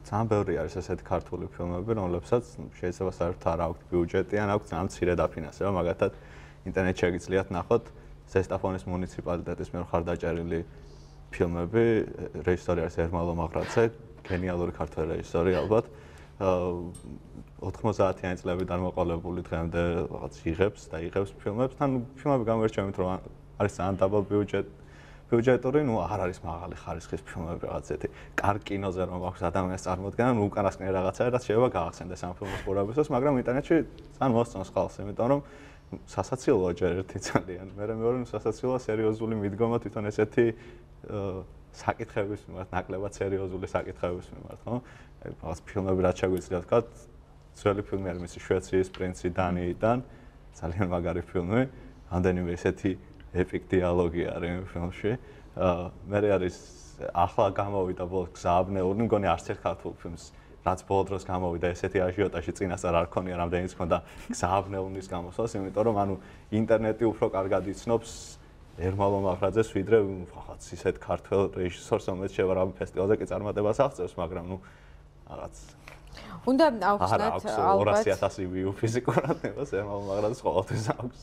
ძალიან ბევრი არის ესეთი ქართული ფილმები, რომლებსაც შეიძლება საერთოდ არ აქვს ბიუჯეტი, ან აქვს ძალიან მცირე დაფინანსება, მაგალითად ინტერნეტში შეგიძლიათ ნახოთ ზესტაფონის მუნიციპალიტეტის მიერ ხარდაჭერილი ფილმები, რეჟისორი არის ერმალო მაღრაძე, გენიალური ქართველი რეჟისორი ალბათ. 90-იანი წლებიდან მოყოლებული დღემდე რაღაც იღებს და იღებს ფილმებს, თან ფილმები გამოირჩევით, რომ არის ძალიან დაბალ ბიუჯეტური, ნუ არ არის მაღალი ხარისხის ფილმები რაღაც ერთი კარგ კინოზე რომ აქვს ადამიანს წარმოდგენა, ნუ უკანასკნელი რაღაცაა, რაც შეიძლება გაახსენდეს ამ ფილმის ყურებისთვის, მაგრამ ინტერნეტში ძალიან მოსწონს ხალხს, იმიტომ რომ სასაცილოა ჯერ ერთი ძალიან, მეორე სასაცილოა სერიოზული მიდგომა თვითონ ესეთი საკითხების მიმართ, ნაკლებად სერიოზული საკითხების მიმართ, ხო? რაღაც ფილმები რაც შეგვიძლია ვთქვათ, ძველი ფილმი არის მისი შვეიცრიის პრინცი დანიიდან, ძალიან მაგარი ფილმი, რამდენიმე ესეთი ეპიკ დიალოგი არის იმ ფილმში. მე არის ახლა გამოვიდა ბოლოს გზააბნეული, მგონი არც ერთ ქართულ ფილმს რაც ბოლო დროს გამოვიდა ესეთი აჟიოტაჟი წინასწარ არ ქონია რამდენიც ქონდა გზააბნეულის გამოსვლას, იმიტომ რომ ანუ ინტერნეტი უფრო კარგად იცნობს ერმალო მაღრაძეს ვიდრე რაღაც ისეთ ქართველ რეჟისორს, რომელიც შევარავი ფესტივალზე კი წარმატებას აღწევს, მაგრამ ნუ რაღაც უნდა ავხსნათ ალბათ 200,000 ვიუ ფიზიკურად ნებას ერმალო მაღრაძეს ყოველთვის აქვს.